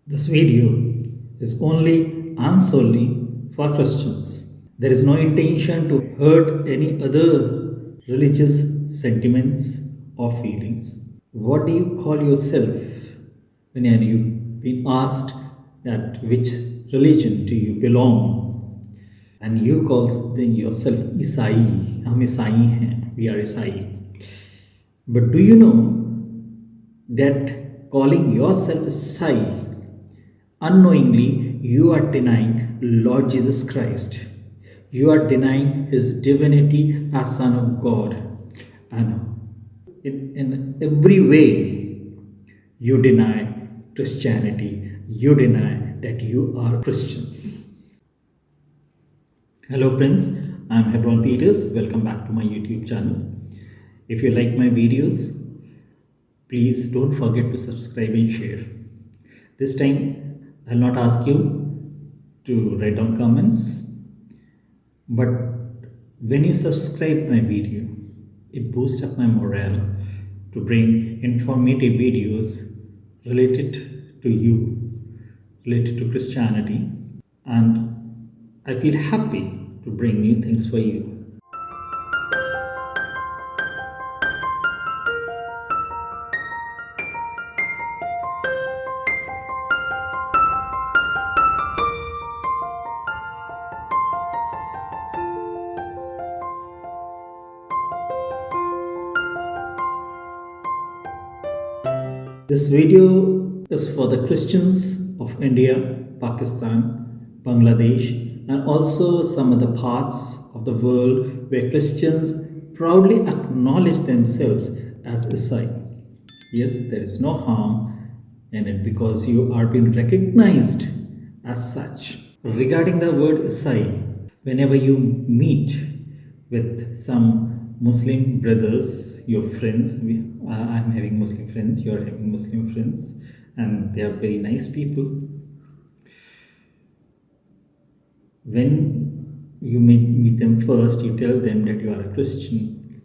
This video is only and solely for Christians. There is no intention to hurt any other religious sentiments or feelings. What do you call yourself when you been asked that which religion do you belong? And you call yourself Isai. हम ईसाई हैं. We are Isai. But do you know that calling yourself Sai, unknowingly you are denying Lord Jesus Christ. You are denying his divinity as Son of God. And in every way, you deny Christianity. You deny that you are Christians. Hello friends, I'm Hebron Peters. Welcome back to my YouTube channel. If you like my videos, please don't forget to subscribe and share. This time, I'll not ask you to write down comments, but when you subscribe my video, it boosts up my morale to bring informative videos related to you, related to Christianity, and I feel happy to bring new things for you. This video is for the Christians of India, Pakistan, Bangladesh, and also some other parts of the world where Christians proudly acknowledge themselves as Isai. Yes, there is no harm in it because you are being recognized as such. Regarding the word Isai, whenever you meet with some Muslim brothers, your friends, I'm having Muslim friends, you're having Muslim friends, and they are very nice people. When you meet them first, you tell them that you are a Christian.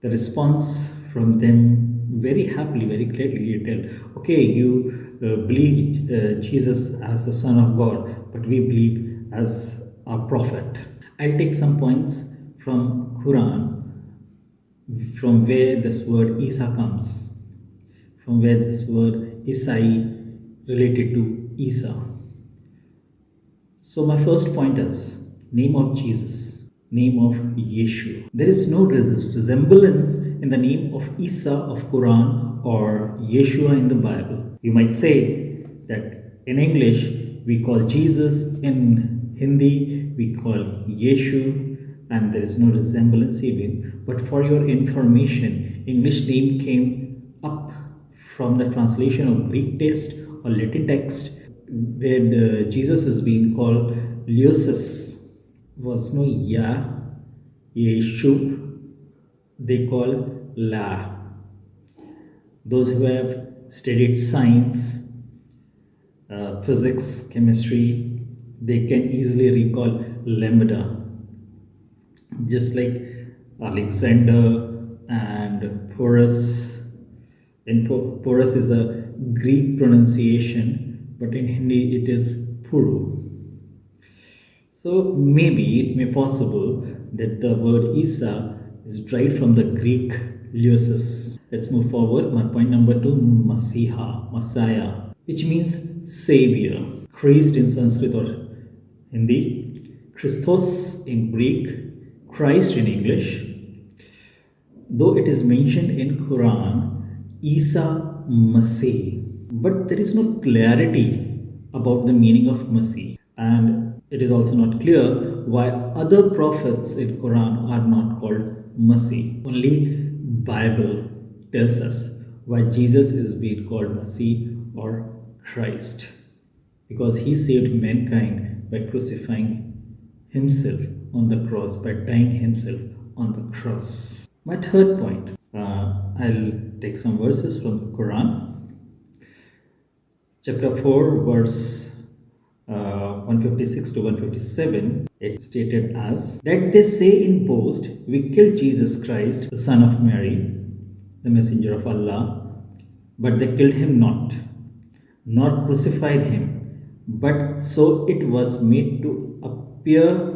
The response from them very happily, very clearly, you tell, okay, you believe Jesus as the Son of God, but we believe as a prophet. I'll take some points from Quran, from where this word Isa comes, from where this word Isai related to Isa. So my first point is name of Jesus, name of Yeshua. There is no resemblance in the name of Isa of Quran or Yeshua in the Bible. You might say that in English we call Jesus, in Hindi we call Yeshu, and there is no resemblance even. But for your information, English name came up from the translation of Greek text or Latin text, where Jesus is being called Leusis. Was no Ya, Yeshu, they call La. Those who have studied science, physics, chemistry, they can easily recall lambda. Just like Alexander and Porus. In Porus is a Greek pronunciation, but in Hindi it is Puru. So maybe it may possible that the word Isa is derived from the Greek Leusis. Let's move forward. My point number 2, Masiha, Messiah, which means Savior. Christ in Sanskrit or Hindi, Christos in Greek, Christ in English. Though it is mentioned in Quran, Isa Masih, but there is no clarity about the meaning of Masih, and it is also not clear why other prophets in Quran are not called Masih. Only Bible tells us why Jesus is being called Masih or Christ, because he saved mankind by crucifying himself on the cross, by dying himself on the cross. My third point, I'll take some verses from the Quran. Chapter 4, verse 156 to 157, it's stated as, that they say in boast, we killed Jesus Christ, the Son of Mary, the messenger of Allah, but they killed him not. nor crucified him, but so it was made to appear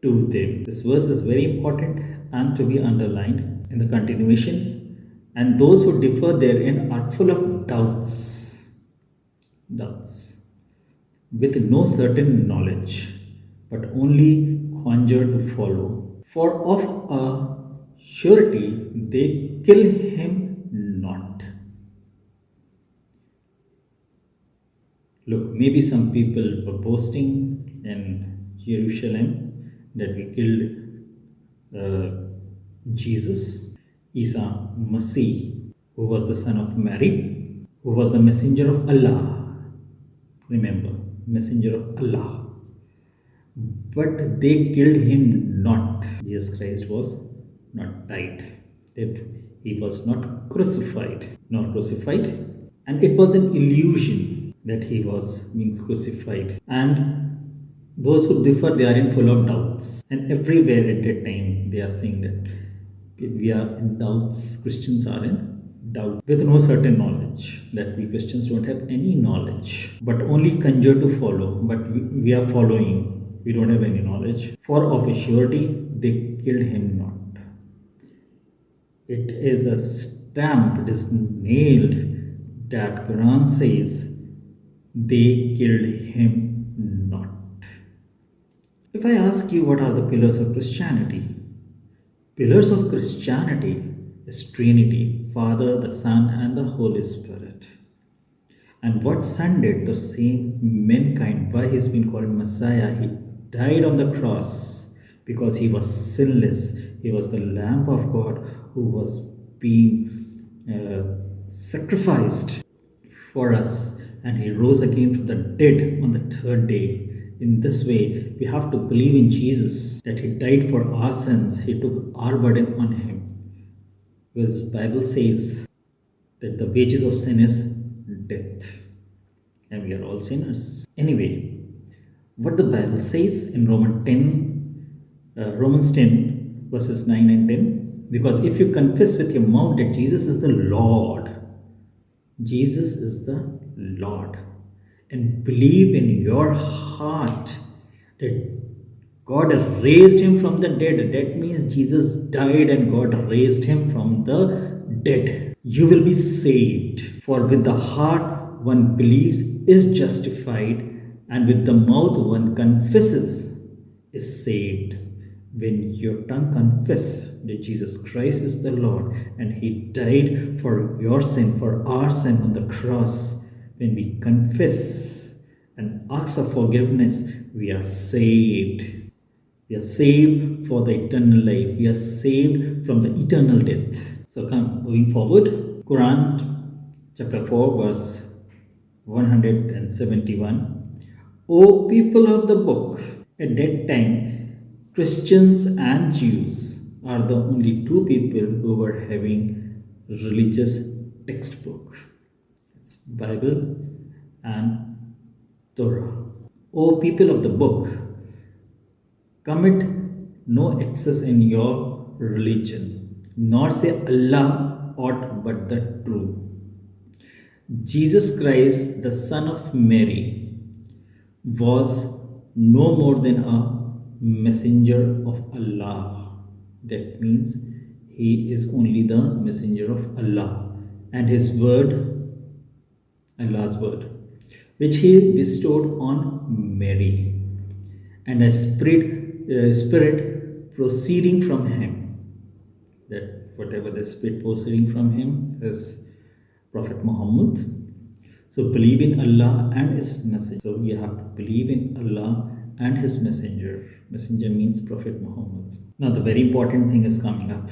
to them. This verse is very important and to be underlined in the continuation. And those who differ therein are full of doubts, with no certain knowledge, but only conjure to follow. For of a surety they kill him not. Look, maybe some people were boasting in Jerusalem that we killed Jesus, Isa, Masih, who was the son of Mary, who was the messenger of Allah. Remember, messenger of Allah. But they killed him not. Jesus Christ was not died. That he was not crucified, nor crucified. And it was an illusion that he was being crucified. And those who differ, they are in full of doubts. And everywhere at that time, they are saying that we are in doubts. Christians are in doubt with no certain knowledge. That we Christians don't have any knowledge, but only conjure to follow. But we are following. We don't have any knowledge. For of a surety, they killed him not. It is a stamp, it is nailed that Quran says they killed him not. If I ask you what are the pillars of Christianity? Pillars of Christianity is Trinity, Father, the Son, and the Holy Spirit. And what Son did to save mankind, why he's been called Messiah, he died on the cross because he was sinless. He was the Lamb of God who was being sacrificed for us, and he rose again from the dead on the third day. In this way, we have to believe in Jesus, that he died for our sins, he took our burden on him. Because the Bible says that the wages of sin is death, and we are all sinners. Anyway, what the Bible says in Romans 10 verses 9 and 10, because if you confess with your mouth that Jesus is the Lord, Jesus is the Lord, and believe in your heart that God raised him from the dead, that means Jesus died and God raised him from the dead, you will be saved. For with the heart one believes is justified, and with the mouth one confesses is saved. When your tongue confess that Jesus Christ is the Lord and he died for your sin, for our sin on the cross, when we confess and ask for forgiveness, we are saved. We are saved for the eternal life. We are saved from the eternal death. So come, moving forward, Quran chapter 4 verse 171. O people of the book, at that time Christians and Jews are the only two people who were having religious textbook. It's Bible and Torah. O people of the book, commit no excess in your religion, nor say Allah aught but the truth. Jesus Christ, the Son of Mary, was no more than a messenger of Allah. That means he is only the messenger of Allah, and his word, Allah's word, which he bestowed on Mary, and a spirit proceeding from him. That whatever the spirit proceeding from him is Prophet Muhammad. So believe in Allah and his message. So you have to believe in Allah and his messenger. Messenger means Prophet Muhammad. Now the very important thing is coming up.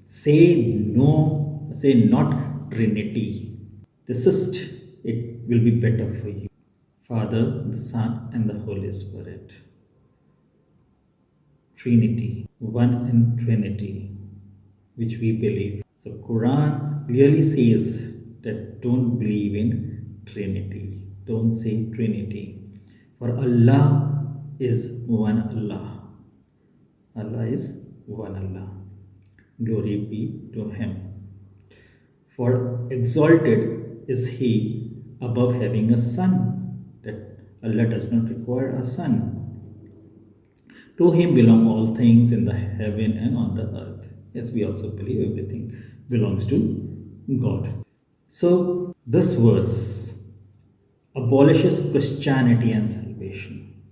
Say not Trinity. Desist. It will be better for you. Father, the Son, and the Holy Spirit. Trinity. One in Trinity, which we believe. So Quran clearly says that don't believe in Trinity. Don't say Trinity. For Allah is one Allah. Allah is one Allah. Glory be to him. For exalted is he above having a son, that Allah does not require a son. To him belong all things in the heaven and on the earth. Yes, we also believe everything belongs to God. So, this verse abolishes Christianity and salvation.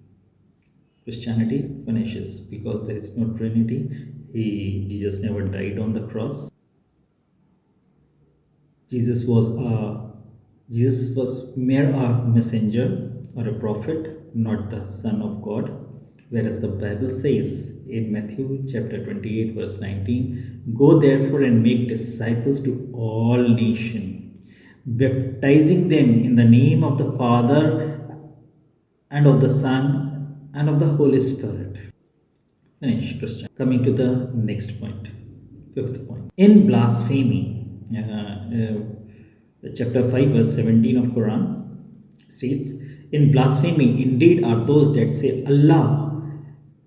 Christianity finishes because there is no Trinity. Jesus never died on the cross. Jesus was a Jesus was mere a messenger or a prophet, not the Son of God. Whereas the Bible says in Matthew chapter 28, verse 19, go therefore and make disciples to all nations, baptizing them in the name of the Father and of the Son and of the Holy Spirit. Finish, Christian. Coming to the next point, fifth point. In blasphemy, chapter 5, verse 17 of Quran states, in blasphemy, indeed are those that say Allah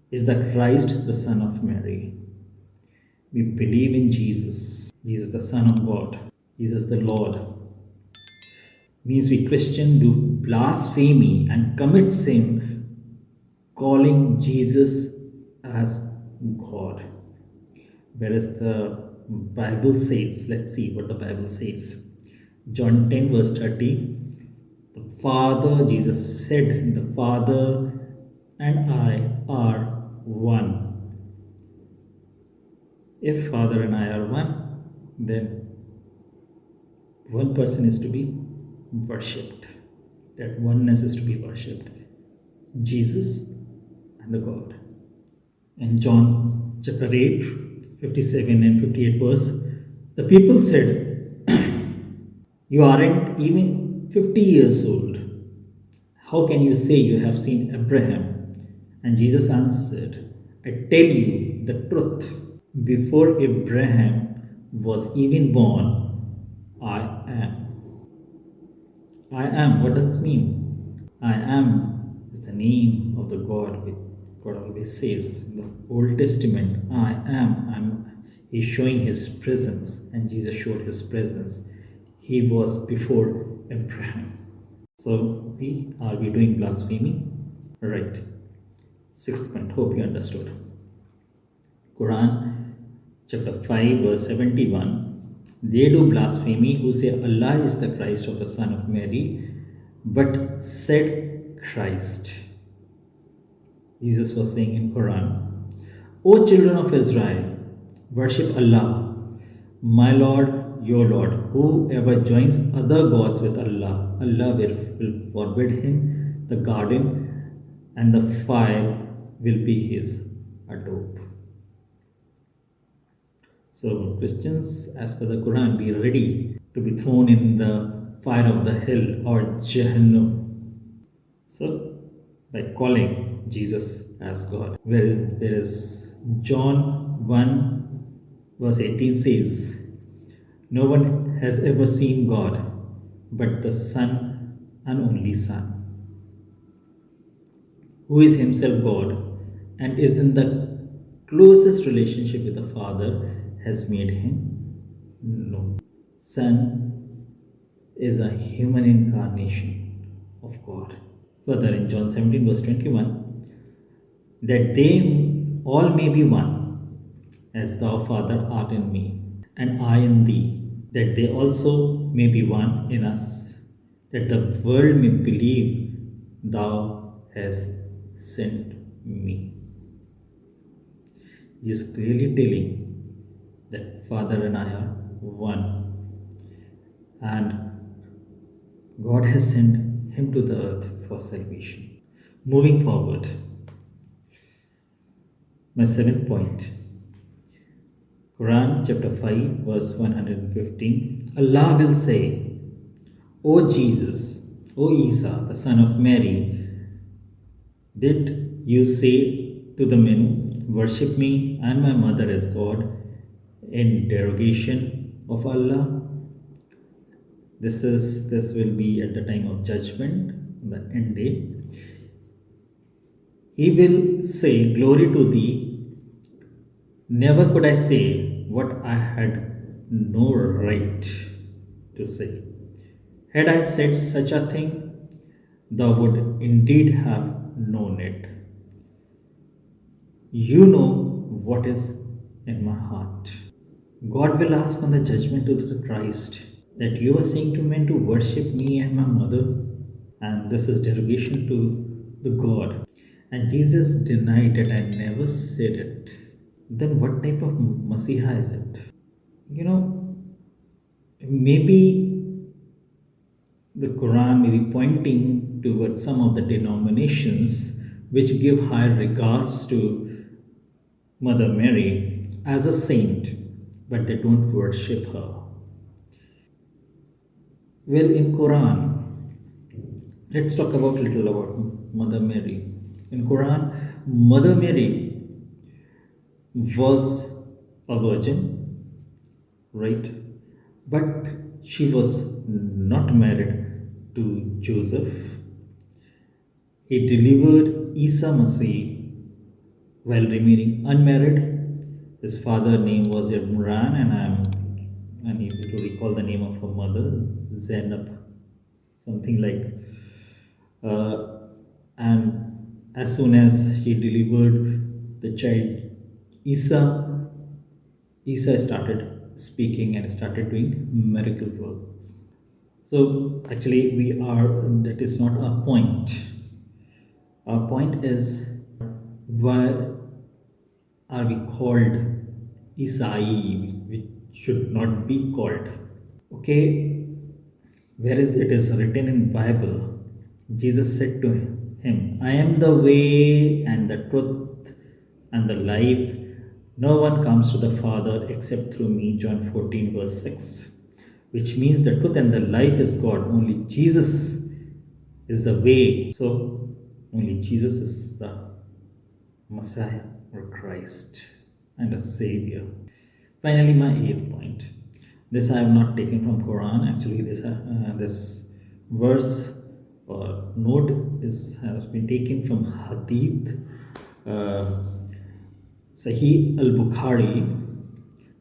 is the Christ, the Son of Mary. We believe in Jesus, Jesus, the Son of God, Jesus, the Lord. Means we Christian do blasphemy and commit sin, calling Jesus as God. Whereas the Bible says, let's see what the Bible says. John 10, verse 30. The Father, Jesus said, the Father and I are one. If Father and I are one, then one person is to be worshipped. That oneness is to be worshipped. Jesus and the God. In John chapter 8, 57 and 58 verse, the people said, you aren't even 50 years old. How can you say you have seen Abraham? And Jesus answered, I tell you the truth. Before Abraham was even born, I am. I am, what does it mean? I am is the name of the God which God always says in the Old Testament. I am. He's showing his presence, and Jesus showed his presence. He was before Abraham. So are we doing blasphemy? Right. Sixth point. Hope you understood. Quran chapter 5 verse 71. They do blasphemy who say Allah is the Christ of the Son of Mary, but said Christ. Jesus was saying in Quran, O children of Israel, worship Allah, my Lord, your Lord. Whoever joins other gods with Allah, Allah will forbid him the garden, and the fire will be his adobe. So Christians, as per the Quran, be ready to be thrown in the fire of the hell or Jahannam. So by calling Jesus as God. Whereas John 1 verse 18 says, no one has ever seen God but the Son and only Son, who is himself God and is in the closest relationship with the Father, has made him known. Son is a human incarnation of God. Further in John 17 verse 21, that they all may be one, as thou, Father, art in me, and I in thee, that they also may be one in us, that the world may believe thou hast sent me. He is clearly telling that Father and I are one, and God has sent him to the earth for salvation. Moving forward, my seventh point, Quran chapter 5 verse 115, Allah will say, O Jesus, O Isa, the son of Mary, did you say to the men, worship me and my mother as God, in derogation of Allah? This will be at the time of judgment, the end day. He will say, glory to thee. Never could I say what I had no right to say. Had I said such a thing, thou would indeed have known it. You know what is in my heart. God will ask on the judgment to the Christ that you are saying to men to worship me and my mother, and this is derogation to the God. And Jesus denied that I never said it. Then what type of Masiha is it? You know, maybe the Quran may be pointing towards some of the denominations which give high regards to Mother Mary as a saint, but they don't worship her. Well, in Quran, let's talk about little about Mother Mary. In Quran, Mother Mary was a virgin, right? But she was not married to Joseph. He delivered Isa Masih while remaining unmarried. His father's name was Imran, and I'm unable to recall the name of her mother, Zainab, something like. And as soon as she delivered the child Isa, Isa started speaking and started doing miracle works. So actually, that is not our point. Our point is, why are we called Isai? We should not be called. Okay, whereas it is written in Bible, Jesus said to him, I am the way and the truth and the life. No one comes to the Father except through me. John 14, verse 6. Which means the truth and the life is God. Only Jesus is the way. So, only Jesus is the Messiah or Christ and a Savior. Finally, my eighth point. This I have not taken from Quran. Actually, this verse or note has been taken from Hadith, Sahih al-Bukhari,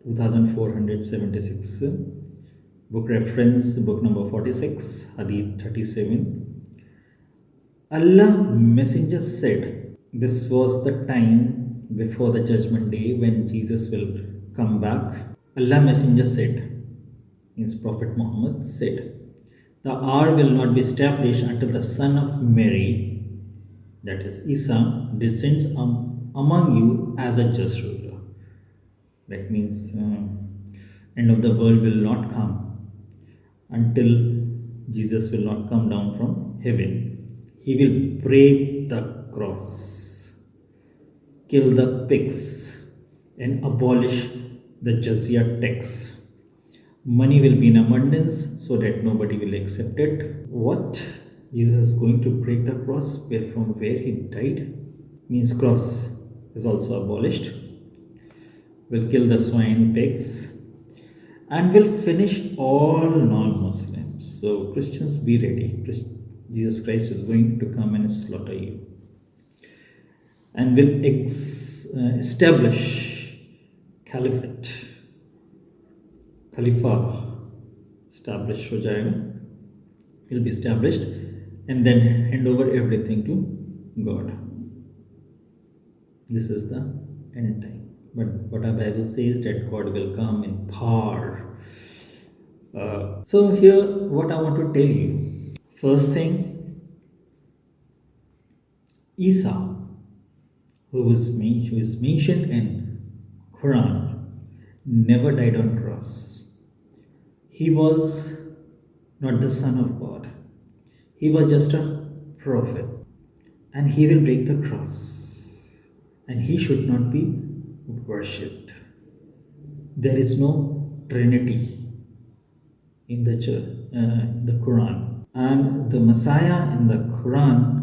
2476, book reference, book number 46, Hadith 37. Allah Messenger said, this was the time before the judgment day when Jesus will come back. Allah Messenger said, means Prophet Muhammad said, the hour will not be established until the son of Mary, that is Isa, descends among you as a just ruler. That means end of the world will not come until Jesus will not come down from heaven. He will break the cross, kill the pigs, and abolish the jizya tax. Money will be in abundance so that nobody will accept it. What? Jesus is going to break the cross from where he died? Means cross is also abolished. Will kill the swine, pigs, and will finish all non-Muslims. So Christians, be ready. Jesus Christ is going to come and slaughter you, and will establish caliphate. Khalifa established हो जाएगा, will be established, and then hand over everything to God. This is the end time. But what our Bible says that God will come in power. So here, what I want to tell you. First thing, Isa, who is mentioned in Quran, never died on cross. He was not the son of God. He was just a prophet. And he will break the cross. And he should not be worshipped. There is no Trinity in the church, the Quran. And the Messiah in the Quran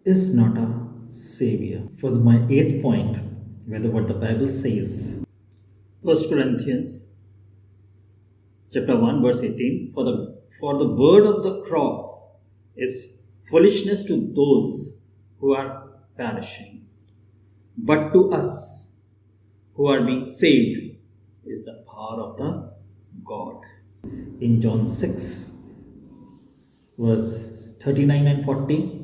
is not a savior. For my eighth point, whether what the Bible says, 1 Corinthians chapter 1 verse 18, for the word of the cross is foolishness to those who are perishing, but to us who are being saved is the power of the God. in John 6, verse 39 and 40.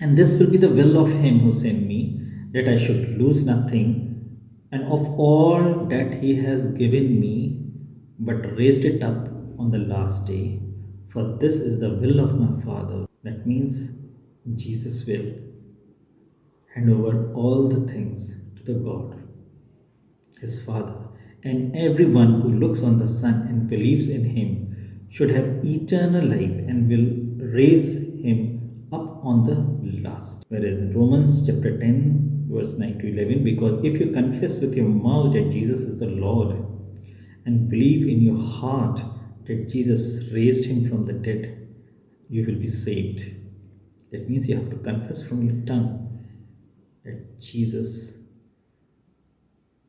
And this will be the will of him who sent me, that I should lose nothing, and of all that he has given me, but raised it up on the last day. For this is the will of my Father. That means Jesus will hand over all the things to the God, his Father. And everyone who looks on the Son and believes in him should have eternal life and will raise him up on the last. Whereas in Romans chapter 10, verse 9 to 11, because if you confess with your mouth that Jesus is the Lord and believe in your heart that Jesus raised him from the dead, you will be saved. That means you have to confess from your tongue that Jesus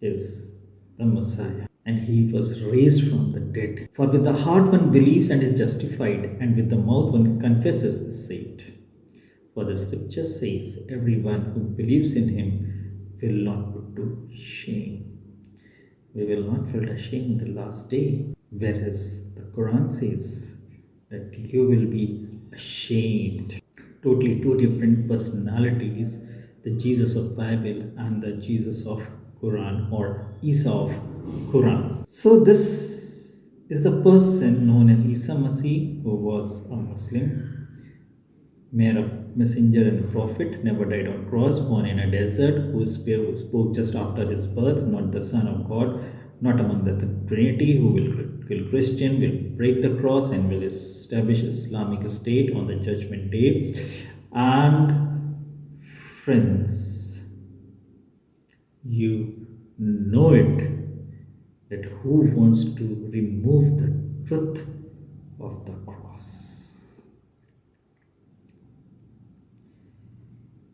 is the Messiah and he was raised from the dead. For with the heart one believes and is justified, and with the mouth one confesses is saved. For the scripture says, everyone who believes in him will not put to shame. We will not feel ashamed in the last day. Whereas the Quran says that you will be ashamed. Totally two different personalities, the Jesus of Bible and the Jesus of Quran, or Isa of Quran. So this is the person known as Isa Masih, who was a Muslim, messenger and prophet, never died on cross, born in a desert, who spoke just after his birth, not the Son of God, not among the Trinity, who will kill Christian, will break the cross and will establish Islamic State on the judgment day. And friends, you know it, that who wants to remove the truth of the cross.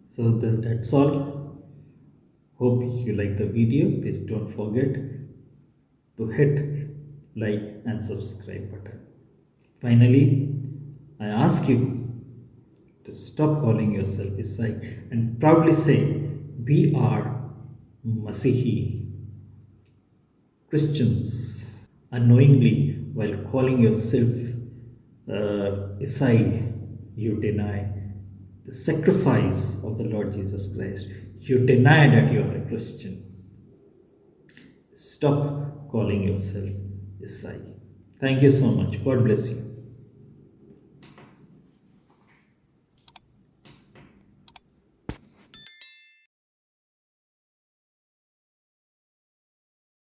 So that's all. Hope you like the video. Please don't forget to hit like and subscribe button. Finally, I ask you to stop calling yourself Isai and proudly say, we are Masihi Christians. Unknowingly, while calling yourself Isai, you deny the sacrifice of the Lord Jesus Christ. You deny that you are a Christian. Stop calling yourself Isai. Thank you so much. God bless you.